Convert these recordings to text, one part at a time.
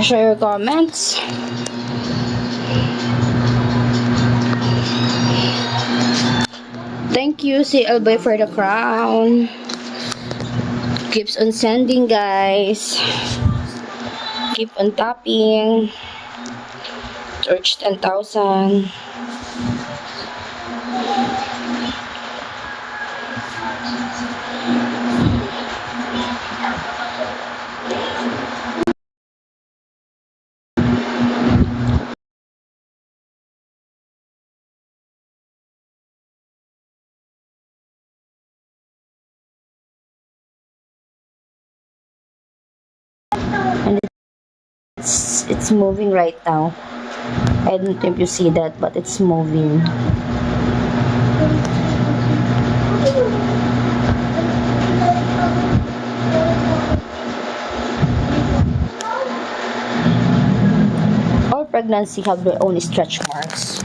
Share your comments. Thank you, si Elboy, for the crown. Keeps on sending, guys. Keep on tapping. Search 10,000. And it's moving right now. I don't know if you see that, but it's moving. All pregnancy have their own stretch marks.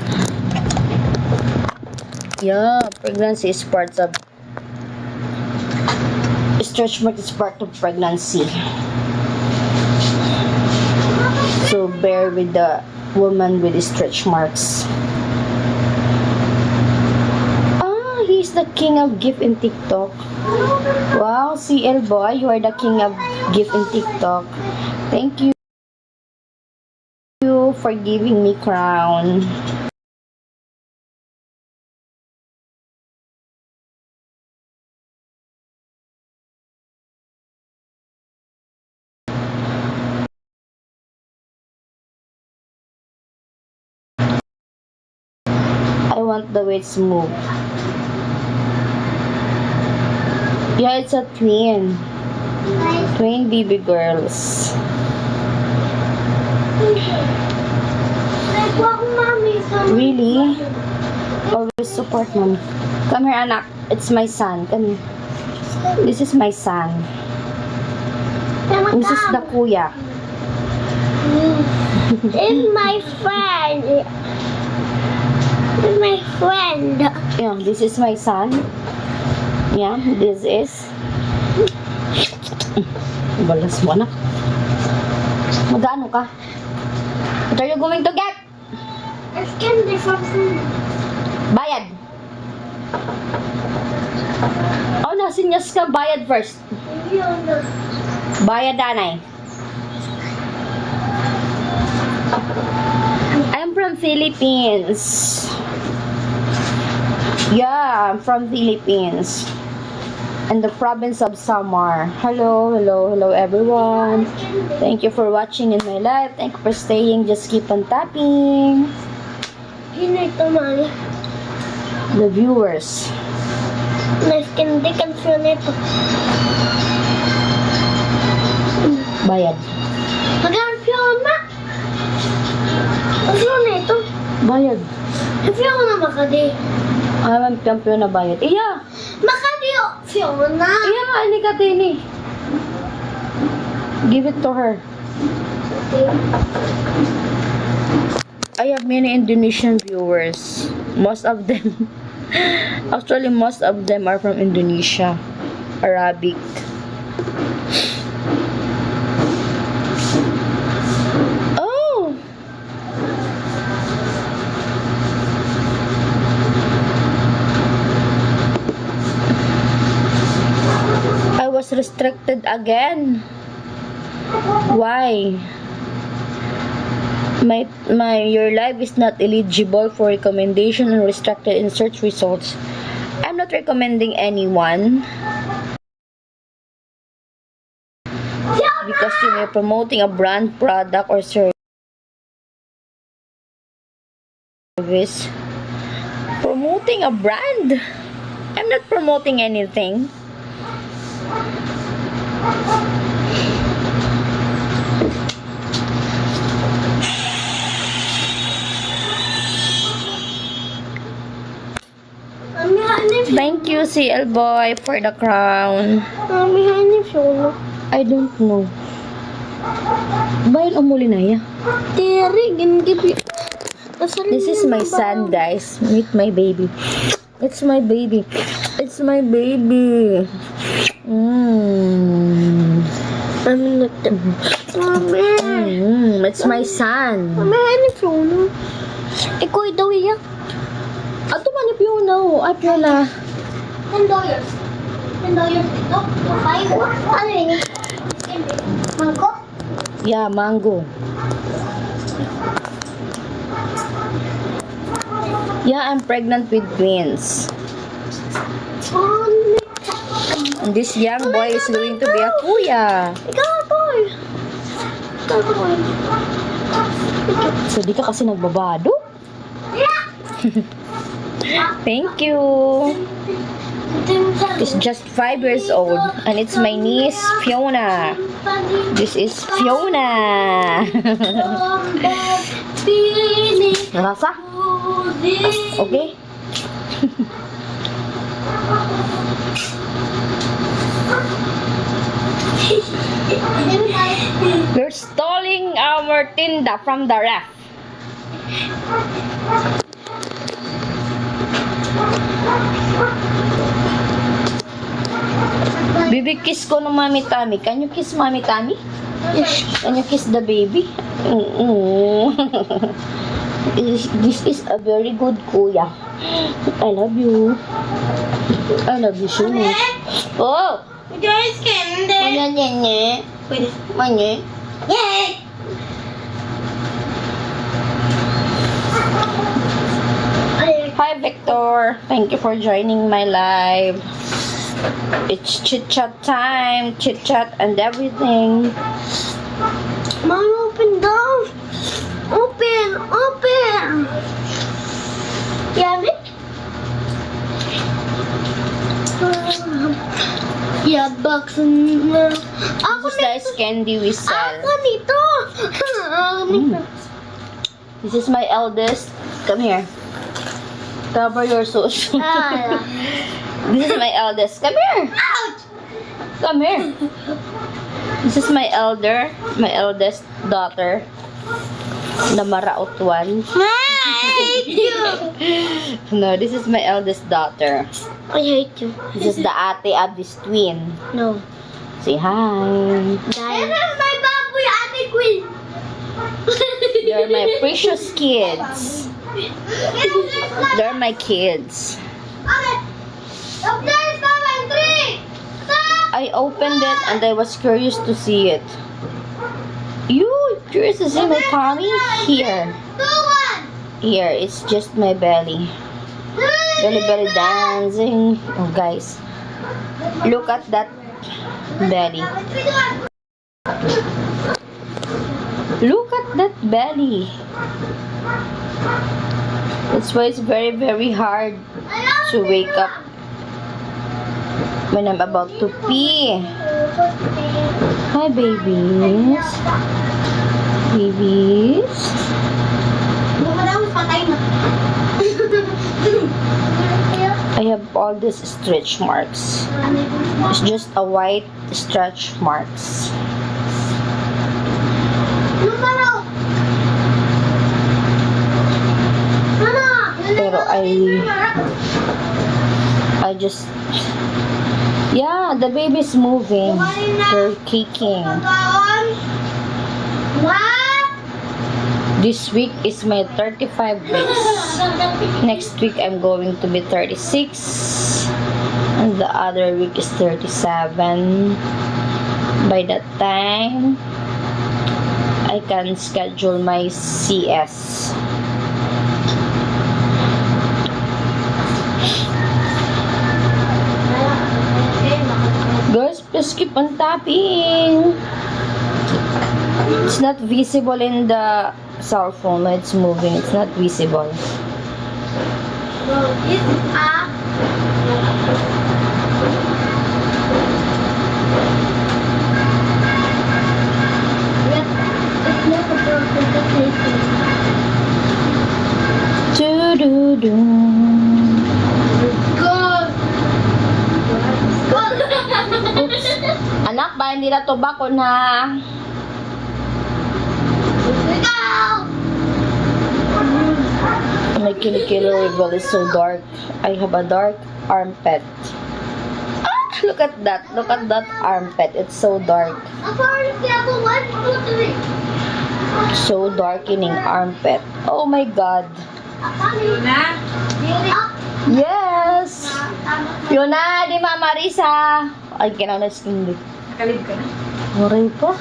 Yeah, pregnancy is part of stretch mark is part of pregnancy. So bear with the woman with the stretch marks. Ah, he's the king of gift in TikTok. Wow, CL boy, you are the king of gift in TikTok. Thank you for giving me crown. I want the way it's moved. Yeah, it's a twin. Twin baby girls. Really? Always support mommy. Come here, anak. It's my son. Come here. This is my son. This is the kuya. It's my friend. It's my friend. Yeah, this is my son. Yeah, this is. Balas mo, anak. Magano ka? What are you going to get? It's candy from food. Bayad. Oh, nasinyas ka. Bayad first. Bayad, nanay. I'm from Philippines. Yeah, I'm from Philippines. And the province of Samar. Hello, hello, hello everyone. Thank you for watching in my live. Thank you for staying. Just keep on tapping. Hinito, mami. The viewers. Mas candy kanso nito. Bayad. Mag-arpyon na. Kanso nito. Bayad. Arpyon na makadi. I'm champion na bayad. Iya. Makadi arpyon na. Iya nga, ini ka tini. Give it to her. I have many Indonesian viewers. Most of them, actually most of them are from Indonesia. Arabic. Oh! I was restricted again. Why? Your live is not eligible for recommendation and restricted in search results. I'm not recommending anyone because you are promoting a brand, product, or service. Promoting a brand? I'm not promoting anything. Thank you, CL boy, for the crown. Mami, hanip siya. I don't know. Bayan o muli na ya? Teri, gingibi. This is my son, guys. Meet my baby. It's my baby. It's my baby. Mami, nagtan. Mami. It's my son. May Fiona. Ikaw daw iya. Ato man ni Fiona. Ay, Fiona. $10. $10 ito. $5. Ano yun? Mangko? Yeah, mango. Yeah, I'm pregnant with twins. And this young boy is going to be a kuya. Ikaw, boy. Ikaw, boy. So, di ka kasi nagbabado? Thank you. It's just 5 years old. And it's my niece, Fiona. This is Fiona. Nasa? Okay? They're stalling our tinda from the ref. Baby, kiss ko ng Mami Tammy. Can you kiss Mami Tammy? Yes. Can you kiss the baby? This is a very good kuya. I love you. I love you so much. Oh! There's candy. Manya. Wait. Manya. Yay! Hi, Victor. Thank you for joining my live. It's chit-chat time. Chit-chat and everything. Mom, open down. Open. Yummy. Yeah, box and This is the candy we sell. Ako nito. This is my eldest. Come here. Cover your shoes. Ah. This is my eldest. Come here. Ouch! Come here. This is my eldest daughter. Na maraot one. I hate you. No, this is my eldest daughter. I hate you. This is the ate of this twin. No. Say hi. This is my baboy ate queen. They're my precious kids. They're my kids. I opened it and I was curious to see it. You curious to see my tummy? Here. Here, it's just my belly. Belly dancing. Oh, guys. Look at that belly. Look at that belly. That's why it's very, very hard to wake up when I'm about to pee. Hi, babies. Babies. I have all these stretch marks. It's just a white stretch marks. Pero I just, yeah, the baby's moving. They're kicking. This week is my 35 weeks. Next week I'm going to be 36. And the other week is 37. By that time, I can schedule my CS. Guys, please keep on tapping. It's not visible in the cell phone. It's moving. It's not visible. Do-do-do. Oops. Anak, ba hindi na tobacco na? My kilikiller wiggle is so dark. I have a dark armpit. Ah, look at that. Look at that armpit. It's so dark. So darkening armpit. Oh my God. Luna? Yes! Yun na, di Mama Risa. Ay, kinaw na skin dip. Kalib ka na. Horay pa.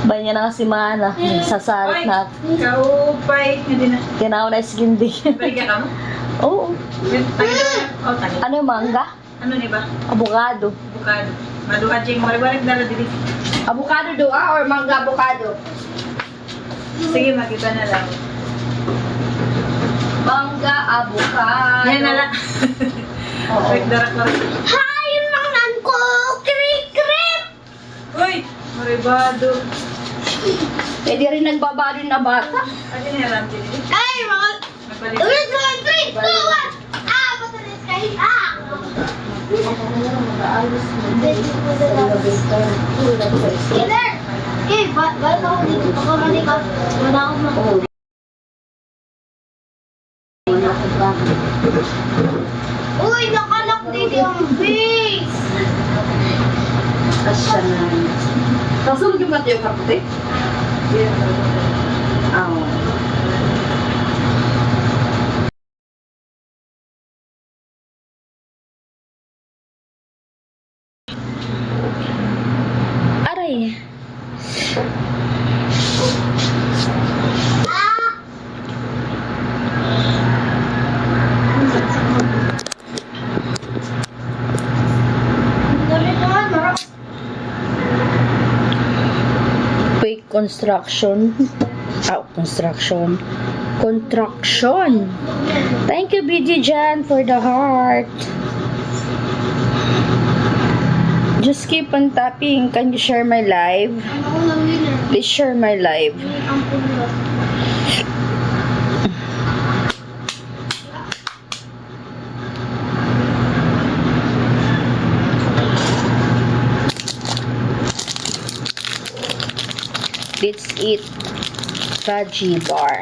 Banya na kasi mana. Sasarit na. Kaupay. Hindi na. Kinaw na skin dip. Balik ka mo? Oo. Tayo. Ano yung mangga? Ano ni ba? Avocado. Bukado. Maduha ching maribarik dala dili. Avocado doa or mangga avocado? Sige, makita na lang. Mangga avocado. Yan na lang. Oo. Wait, darak na rin. Hi, mangan ko! Krik-krik! Uy! Maribado. Pwede rin nagbabalo na bata. Ano niya lang dili? Ay, mga... Nagpalit. Wait, 1, 3, 2, 1! Ah, matalis kayo! Ah! Killer! Eh, balik ako dito. Baka mali ka. Wala akong mga... Uy, nakalak dito yung face! Asya na. Kasunod yung mati yung kapte? Oo. Aray. Ah! Dami naman, marap. Fake construction. Construction. Contraction. Thank you, BG Jan, for the heart. Just keep on tapping. Can you share my live? Ano ko ng winner? Please share my live. Ang pulo. Let's eat Veggie Bar.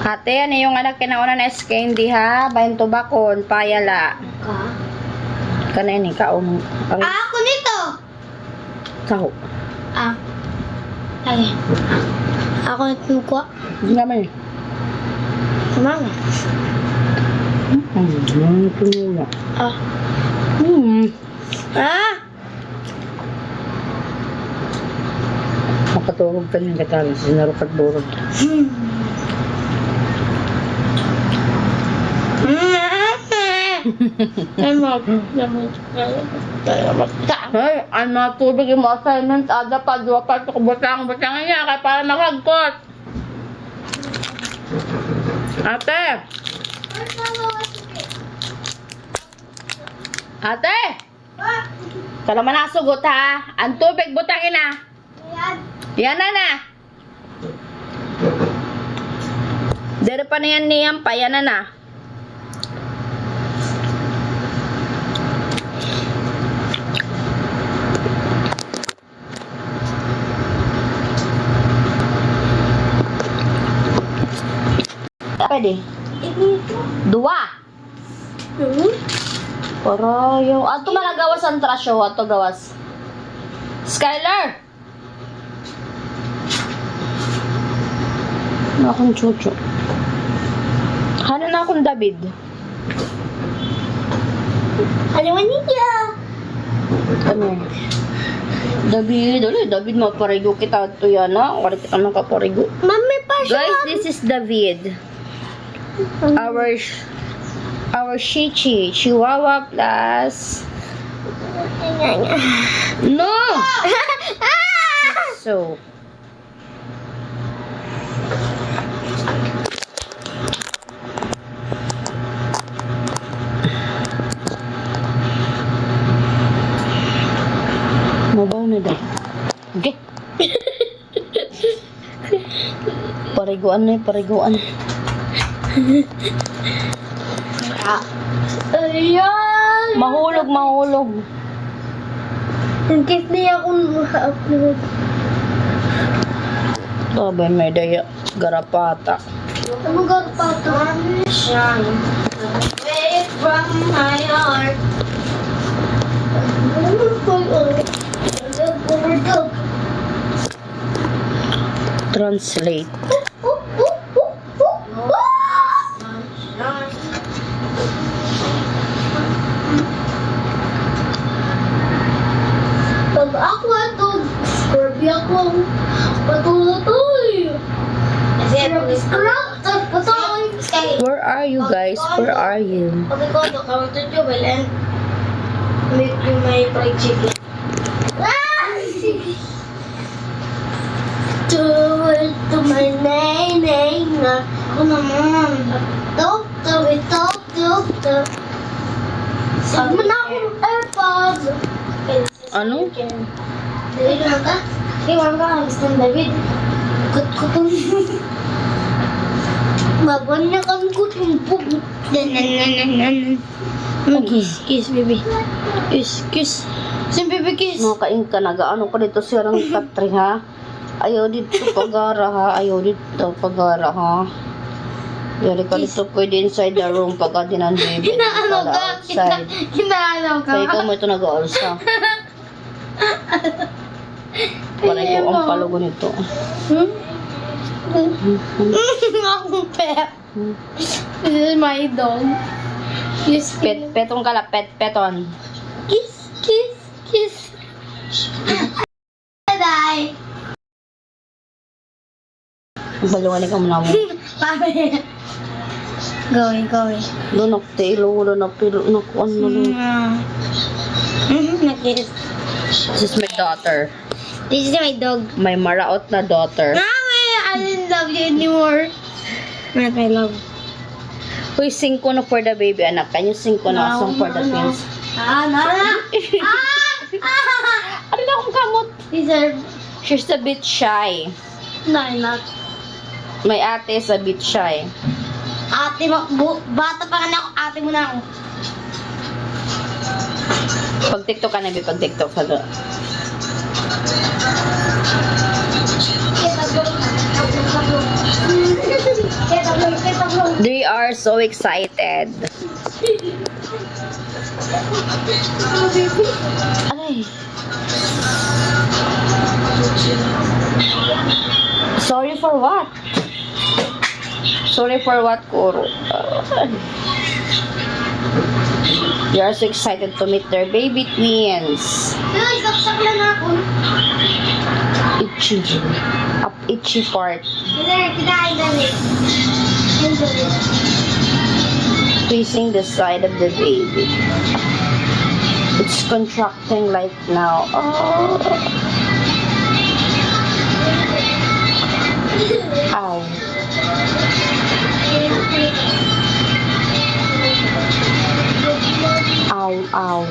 Ate, ano yung anak kinauna na SK hindi ha? Bayan tobakon, payala. Ah? Kanin kaon. Ang Ako nito! kao. Ah. Ay. Ako nito ko. Hindi naman eh. Kumang. Ito nila. Ah. Ah! Makatulog ka ng katalis. Sinarukat burog. Hey, ang mga tubig yung mga assignment, ada pa, dua pa, butang niya, kaya para makagkot. Ate! Ate! Ka naman nasugot ha? Ang tubig, butangin na. Ayan. Yan na. Dere pa na yan niyang pa, yan na. Pwede. Dua. Para yung... Ato malagawas ang trasyo. Ato gawas. Skylar! Ano akong chucho? Hana na akong David. Ano man niya? Ano? David, David, maparigo kita ito yan ha. Wala kita makaparigo. Mami pa siya. Guys, this is David. Our Shichi, Chihuahua plus... No! So... Mabaw na daw. Okay. Pariguan na pariguan. Ayan! Mahulog. Ang cute niya akong ma-upload. Abay, may daya. Garapata. Ano ga pa to? Away from my heart. Translate. Pag ako ito, Kirby ako. Patuloy. Where are you guys? Where are you? Pag ikaw ito, kawag ito jubel and make you my fried chicken. To my nay na. Ako naman. Talk. Sigma na akong AirPods. Ano? Dali naman ka. Iwan ka, ang Stan David. Kut-kutong. Babanya kang kutong. Kiss, baby. Kiss. Sim, baby, kiss. Nakain ka na. Gaano ka dito sirang katri ha? Ayaw dito pagara ha. Ayaw dito pagara ha. Yari ka dito pwede inside the room pagka dinan baby. Kinaano ka? Outside. Kinaano ka? So ikaw mo ito nag-aalsa. Paray ko ang palugo nito. Akong pet. This is my dog. Kiss, Petong kala, peton. kiss. Bye. Balungan ka muna mo. Bye. Going. Doon naktailo, doon napilo, nakuan mo doon. Nakis. This is my daughter. This is my dog. My maraot na daughter. Mama, I didn't love you anymore. Not my love. Uy, 5 na for the baby, anak. Can you 5 na song for the twins? Ano na akong kamot? Deserve. She's a bit shy. No, I'm not. My ate is a bit shy. Ate mo, bata pa ka na ako, ate mo na ako. Pag TikTok ka na, pag TikTok ka doon. They are so excited. Ay. Sorry for what? Sorry for what, Kuro? They are so excited to meet their baby twins. Uy, saksak lang ako. Itchy. Up itchy part. Kinain dali. Facing the side of the baby. It's contracting like now. Oh. Ow. Ow.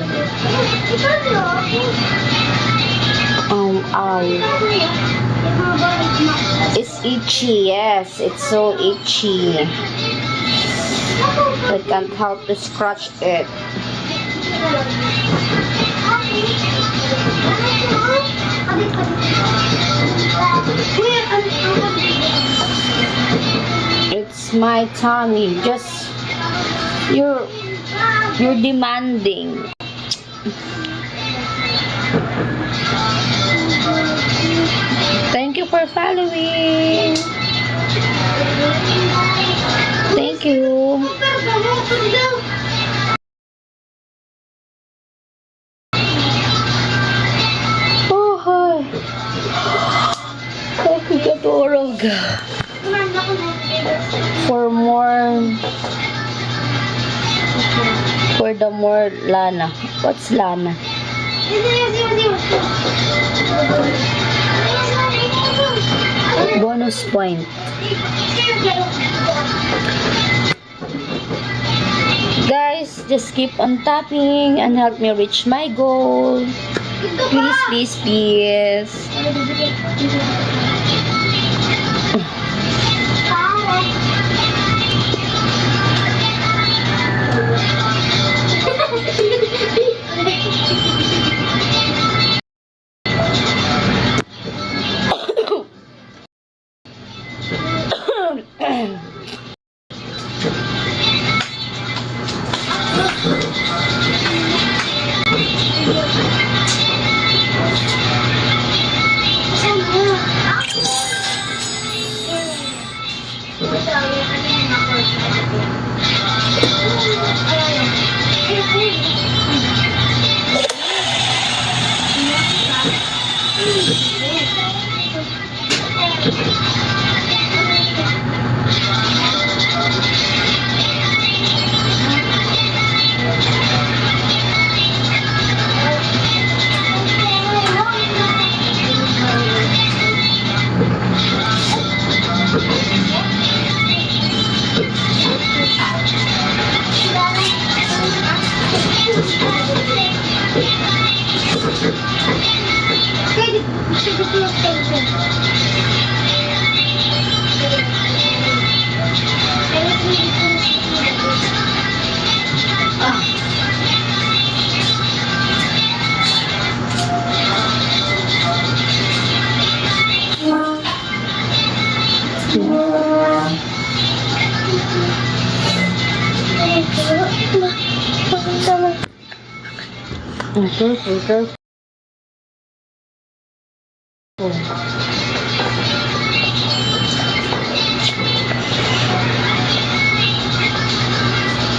It's itchy, yes. It's so itchy. I can't help to scratch it. It's my tummy. Just you're demanding. Thank you for following. Thank you. Oh, hi. Ay, katulog. For the more Lana. What's Lana? Bonus point. Guys, just keep on tapping and help me reach my goal. Please.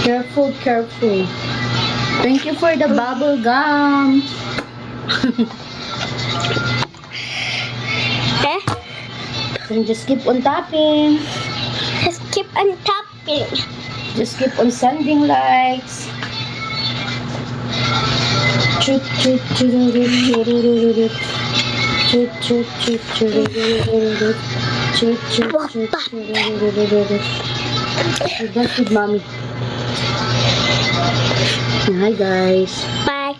Careful. Careful. Thank you for the bubble gum. Eh? So just keep on tapping. Just keep on tapping. Just keep on sending likes. Chut, chut, chururururururururu. Chut, chut, chut, chururururururu. Chut, chut, chut, chururururururu. You're done with mommy. Hi guys. Bye.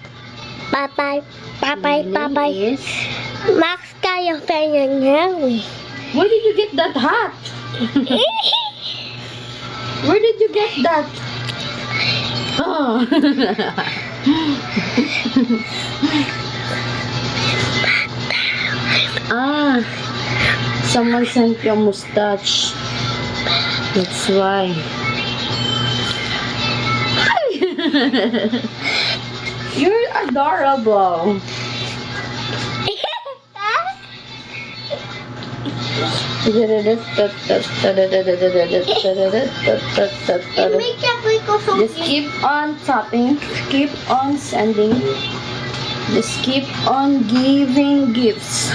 Bye. My name is... Max kayo pengen. Where did you get that hat? Where did you get that? Oh. Someone sent you a mustache. That's why. You're adorable. Just keep on tapping, keep on sending, just keep on giving gifts.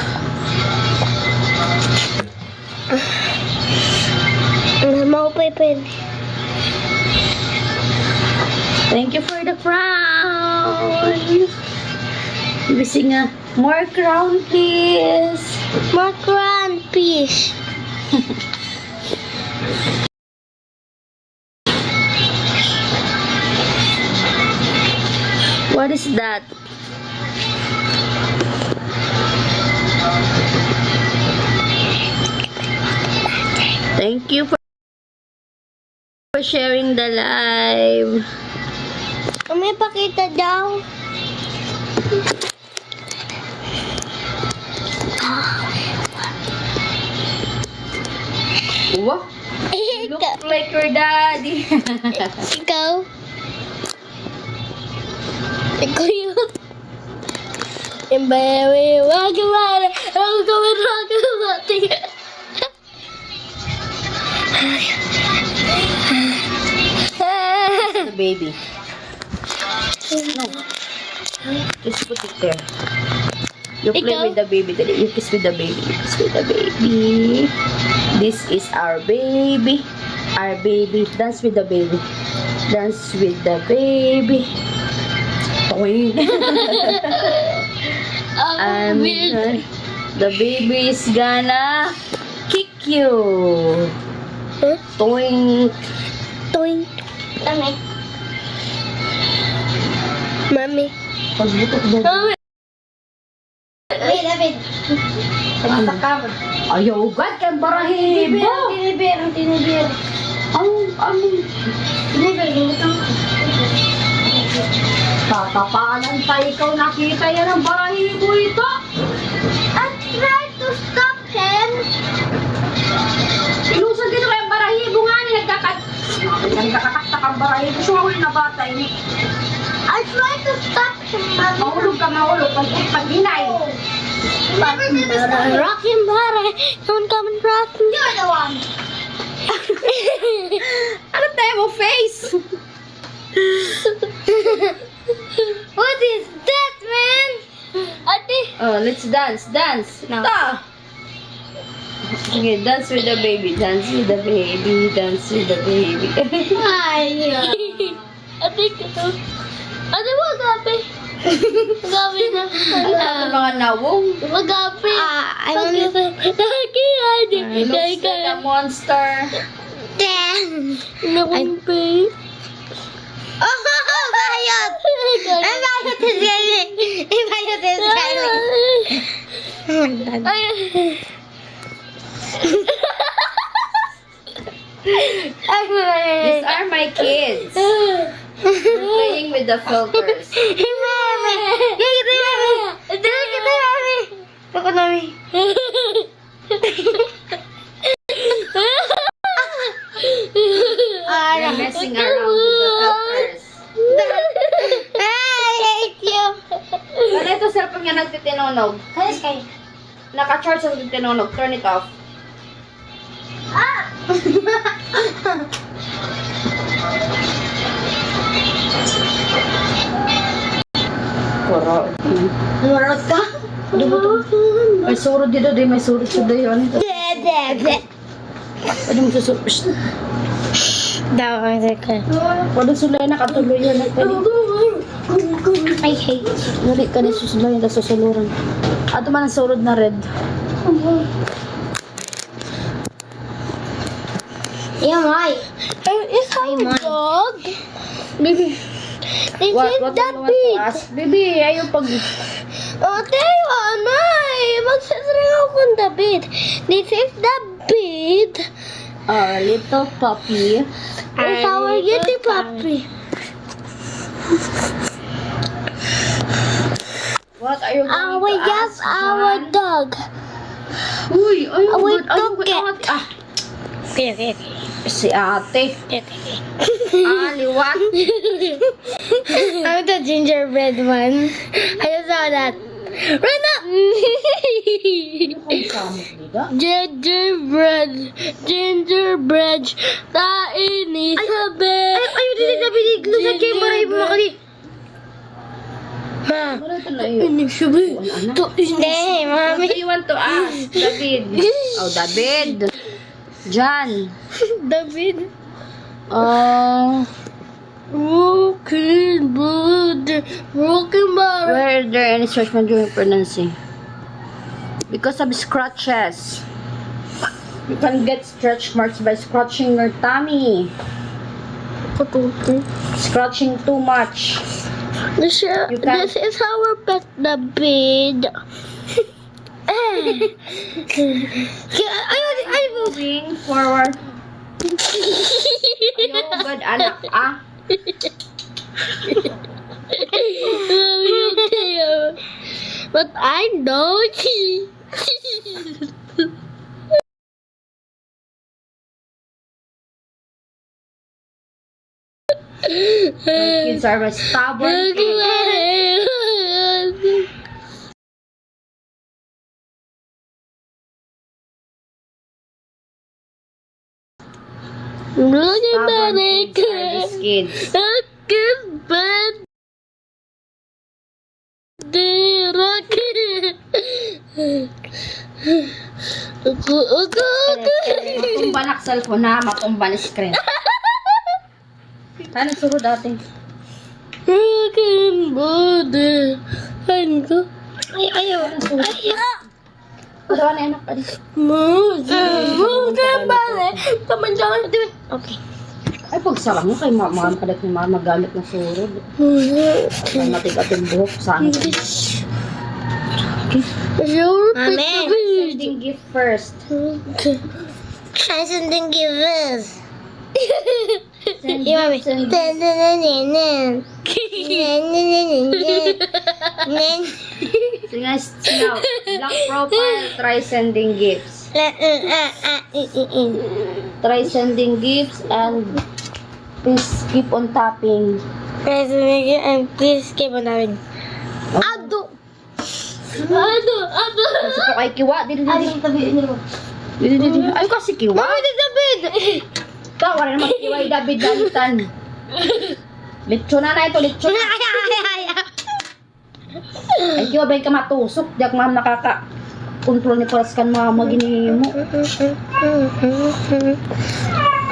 Thank you for the crown. Missing a more crown, please. More crown, please. What is that? Thank you for sharing the live. May pakita daw. Wow, you look like your daddy. Ikaw. Ikaw yun. Yung baby, wag kumara. Ako kumara. The baby. No. Just put it there. You play Ikaw? with the baby today. You kiss with the baby. You kiss with the baby. This is our baby. Our baby. Dance with the baby. Dance with the baby. Toing. And the baby is gonna kick you. Huh? Toing. Toing. Mami. Mami. Pagbutok mo. Mami. David. Pagkakam. Ayaw, God, kang barahibo. Tinibir. Tinibir, gumutang. Tatapalan pa ikaw, nakita yan ang barahibo ito. I tried to stop him. Ilusag dito kayong barahibo nga ni nagkakataktak ang barahibo. Suwawin na bata ini. I tried to stop him, Mami. Mahulog ka, mahulog. Pag-inay. Rock him, Mare. Don't come and rock me. You're the one. Ano tayo mo, face? What is that, man? Ate. Oh, let's dance. Dance. No. Ta! Okay, dance with the baby. Dance with the baby. Dance with the baby. Ay, Ate ko. Ate mo, agape. Agape na. Ano mga nawong? Agape. I want to... Looks like a monster. Nakumpe. Oh, bayot! Ang bayot is galing! Ang bayot is galing! Oh my God. These are my kids. Playing with the filters. Mami! Kikita mami! Kikita mami! Ako nami. They're messing around with the filters. I hate you! Ano ito cellphone nga nagtitinunog? Halos kayo. Naka-charge ang nagtitinunog. Turn it off. Ah! Kuro. Lumurot ka? May surod dito. May surod sa dayon. Dede! Pwede mo susurod. Daw ang ka. Pwede sulay na katuloy yan. I hate you. Dali ka na susulay. Tapos susuluran. Ato man ang surod na red. Yeah, why? Is our dog? Baby. This What? is What the do you want to pig. ask? Baby, ayaw pag... Ate, anay. Magsasring ako ng David. This is the bed. Little puppy. It's our kitty puppy. What are you going We to just ask, our Jan? dog. Uy, ayaw We good. Ayaw took good. it. Ah, Okay, okay, okay. si ate. Okay. Liwat. I'm the gingerbread one. I just saw that. Run up! Gingerbread. Tain Isabel. Ayaw din na biniglo sa camera yung mga kani. Ma. Ano ito na yun? Hindi, What mami. do you want to ask, David? Oh, David. Jan. David. Broken body. Broken body. Where are there any search man during pregnancy? Because of scratches. You can get stretch marks by scratching your tummy. Scratching too much. This You can- is our pet, the bed. Moving forward. Ayaw, good anak, ah. But I know. My kids are my stubborn kids. Look at Stubborn that. kids are these kids. Look at that. Matumba na cellphone na, matumba na screen. Ano suro dati? Broken body. Ayun ko. Ayaw. Pero ano anak ka dito? Broken body. Kamanjangan natin. Okay. Ay, pagsarang mo kay mga kadat ni Mama magamit ng surod. Ay, matigating buhok sana. Your Amen. Sending gift first. Try something give us. Send Yeah, gift, send gift. So guys, now, black profile, try sending gifts. Try sending gifts and please keep on tapping. And please keep on having. Ado. Ado. Kasi po kay Kiwa, dito. Ay, kasi Kiwa. David! Tawa rin naman Kiwa, David Dalitan. Lechon na ito, lechon. Ay, di ba ba ka matusok? Diyak ma'am nakaka-control ni Paras kan mama gini mo.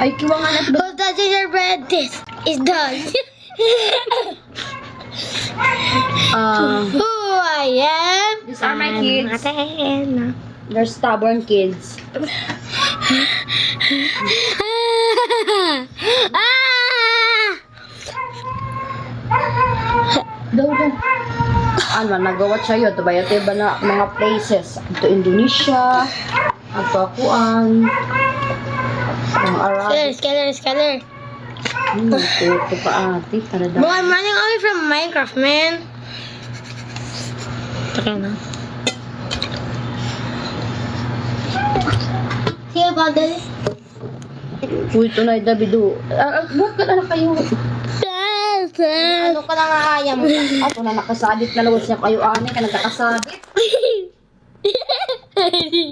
Ay, kiwa nga na. Who's the gingerbread? This is done. Who I am? These are my kids. Matena. They're stubborn kids. Daw. Ano, nagawa siya ito ba? Ito ba na mga places? Ito Indonesia. Ito Akuan. Ang Arab. Scalar. Ito pa ate. Bro, I'm running away from Minecraft, man. Okay na. Sige, Padel. Uy, ito na Davido. Buhat ka na kayo. Ano ka lang nakaya mo? Ato na nakasabit na lawas niya kayo ane ka nagkakasabit.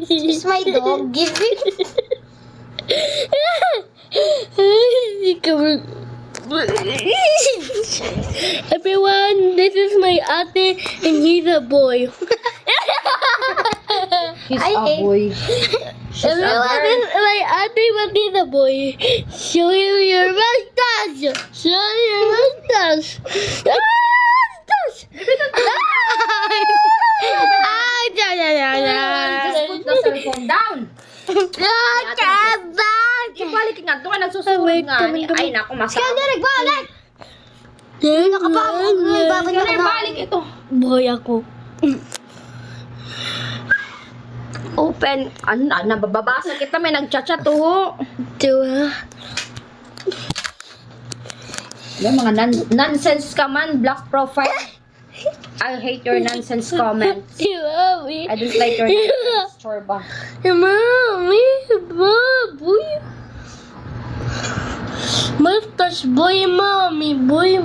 It's my dog. Give it. Everyone, this is my ate and he's a boy. He's I a hate- boy. She's a Everyone, girl. this is my ate but he's a boy. Show him your mustache. Show your mustache. Show your mustache. Just put the cellphone down. Ibalik nga ito. Nagsusunod nga. Ay, naku, masama. Balik! Balik ito. Boy ako. Open. Ano na, nababasa kita. May nagchat-chat to. Diba? Yung mga nonsense ka man. Black profile. I hate your nonsense comments. Diba, mi? I don't like your nonsense. Chorba. Mami, boy. Mustache boy, mami, boy.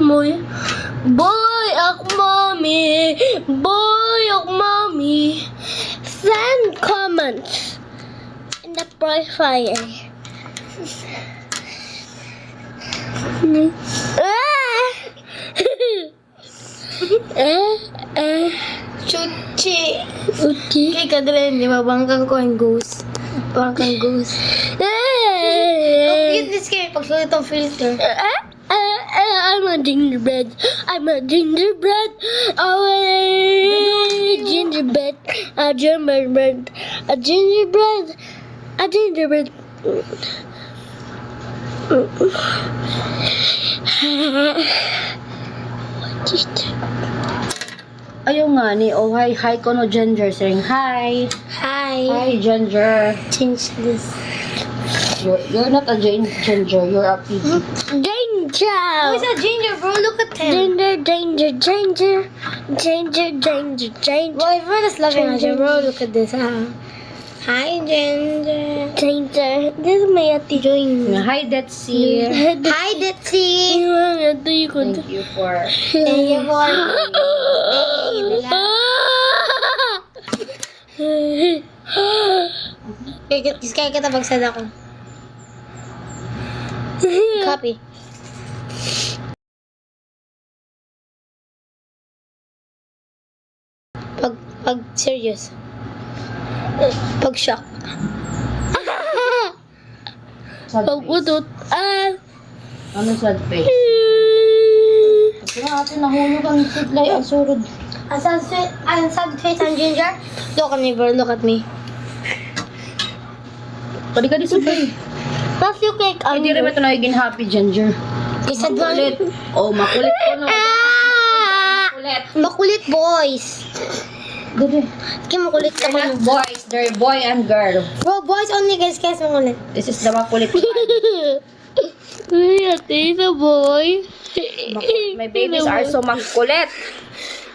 Boy, ako mami. Boy, ako mami. Send comments in the profile. Chuchi. Okay. Kay kadren, di ba? Bangkang ko ang goose. Bangkang goose. Ang cute this kayo pag sulit ang filter. I'm a gingerbread. I'm a gingerbread. Oh, gingerbread. A gingerbread. A gingerbread. A gingerbread. What is that? Ayaw nga ni. Oh, hi ko no Ginger. Saying hi. Hi. Hi, Ginger. Change this. You're not a Ginger. You're a piggy. Danger! Who's a ginger, bro? Look at him. Danger. Boy, everyone is loving us, bro. Look at this, huh? Hi, Ginger. Danger. This is my ate. Join me. Hi, Detsy. Hi, Detsy. Thank you for... Thank you for... Kaya kita bagsad ako. Copy. Pag serious. Pag shock. Sad face. Pagpudot. Ano sad face? Kasi natin nahulog ang sidlay ang surod. Ang sad face ang ginger. Look at me, bro. Look at me. Pwede ka di sabay. Tapos yung cake ang Hindi rin ito nagiging happy, Ginger. Isa Makulit. Oh, makulit ko no. Makulit. Makulit boys. Gede. Kaya makulit ka They're pa. not boys. They're boy and girl. Bro, boys only guys makulit. This is the makulit one. Uy, ate, the boy. My babies are so makulit.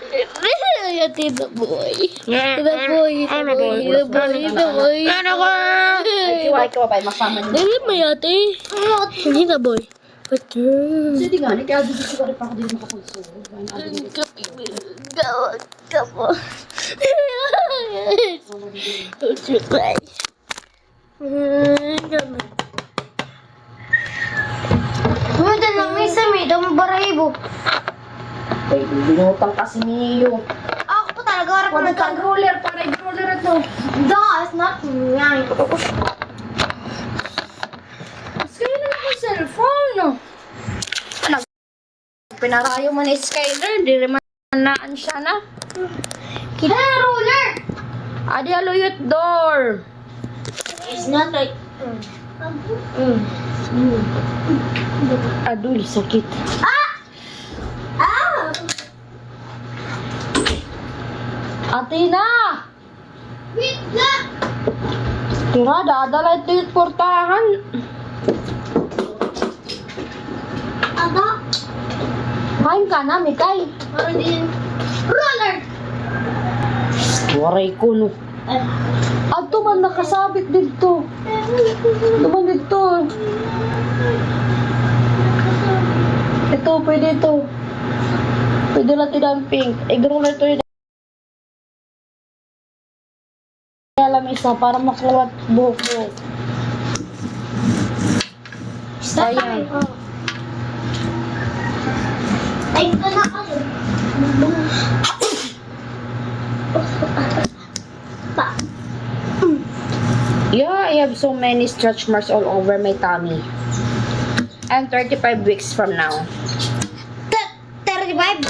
Ate, the boy. The boy. Ikaw ba? Masama niyo. Dali, may ate. Hindi the boy. But Hindi nga, ni kaya dito siguro pa ako dito makapagsulog. Muda lang may samay daw mabarahibo. Ay, binutang kasi niyo. Para Wala kang roller, para yung roller ito. That's not right. Mas kayo na lang yung cellphone, no? Anak, pinarayo mo ni Skyler, di rin manaan siya na. Kita ruler. Adi aluyot door. It's not like. Aduh, sakit. Ah! Ah! Atina! Wait lang! Tira, dadala ito yung portahan. Ano? Kain ka na, Mikay. Parang din. Roller! Waray ko, no. Ato man nakasabit dito. Naman dito. Ito, pwede ito. Pwede natin ang pink. Igrong na ito yun. Alam isa para makulat buhok mo. Sayang. Ay, ito na kayo. Pa. Yeah, I have so many stretch marks all over my tummy. And 35 weeks from now. 35.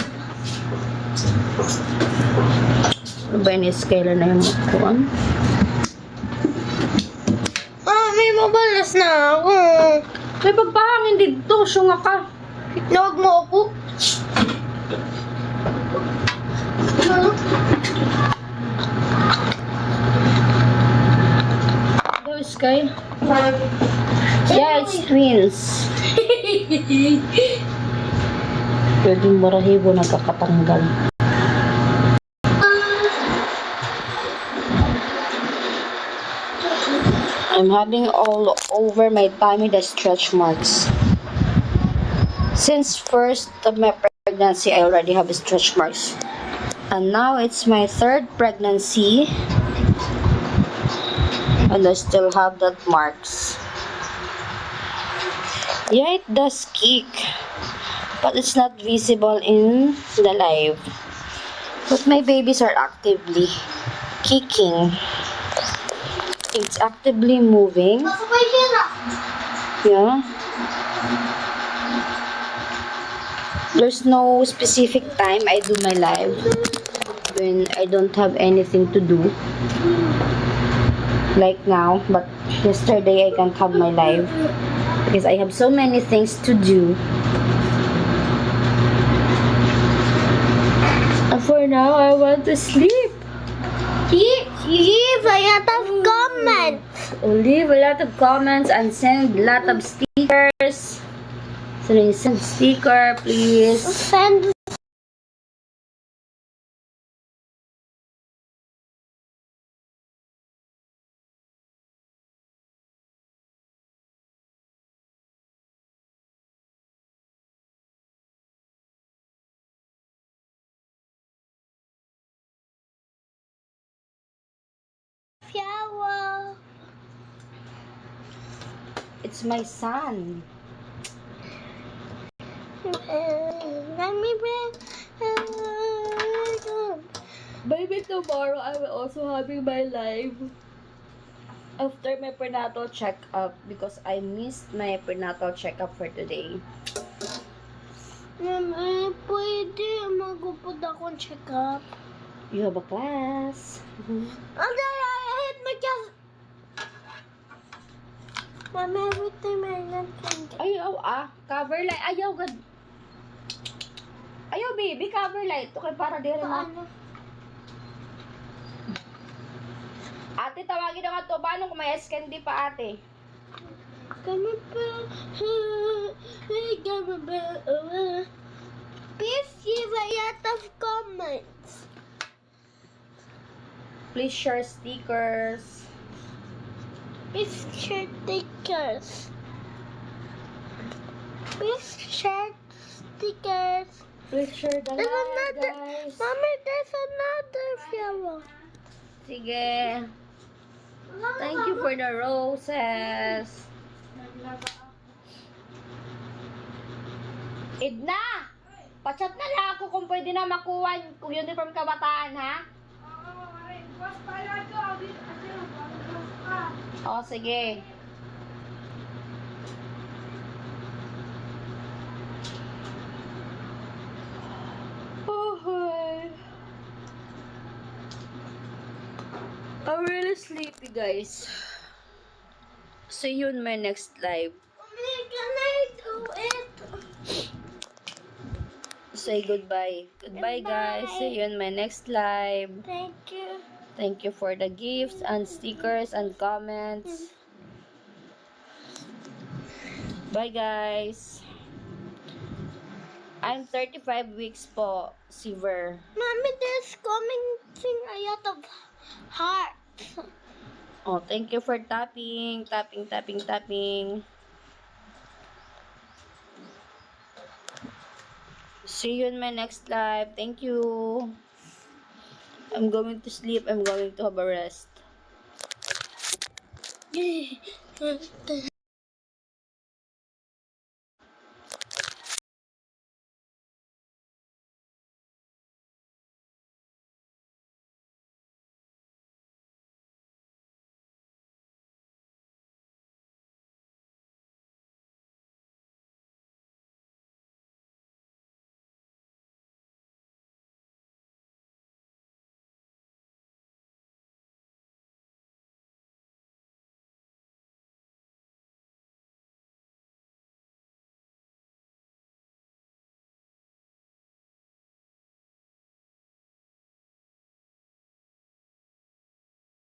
Ano ba yung scale na yung kuwan? Ah, may mabalas na ako. May pagpahangin dito, syunga ka. Huwag mo ako. Go, Sky. Yeah, it's twins. Pwedeng marahibo nagkakatanggal. I'm having all over my tummy the stretch marks. Since first of my pregnancy, I already have stretch marks. And now it's my third pregnancy. And I still have that marks. Yeah, it does kick. But it's not visible in the live. But my babies are actively kicking. It's actively moving. Masukay siya na. Yeah. There's no specific time I do my live when I don't have anything to do. Like now, but yesterday I can't have my live because I have so many things to do. And for now, I want to sleep. Leave a lot of comments. Leave a lot of comments and send a lot of stickers. So send sticker, please. Send flower. It's my son. Let me bring. Maybe tomorrow I will also having my live after my prenatal checkup because I missed my prenatal checkup for today. Mama, pwede magupod akong check-up. You have a class. And then I hit my gas. Mama, every time I let him get. Ayaw cover light. Ayaw gad. Ayaw baby, cover light. Okay, para di rin na. Paano? Ate, tawagin na nga to. Paano kung may candy pa ate? Kami pa. Kami pa. Please give a lot of comments. Please share stickers. Please share stickers. Please share stickers. Please share the There's live, another. guys. Mommy, there's another flower. Sige. Thank you for the roses. Edna! Pachat na lang ako kung pwede na makuha yung uniform kabataan, ha? O, sige. Okay. I'm really sleepy, guys. See you in my next live. Mommy, can I do it? Say goodbye. Goodbye, guys. See you in my next live. Thank you. Thank you for the gifts and stickers and comments. Bye, guys. I'm 35 weeks po, Silver. Mommy, there's coming thing a lot of hearts. Oh, thank you for tapping. Tapping, tapping, tapping. See you in my next live. Thank you. I'm going to sleep. I'm going to have a rest.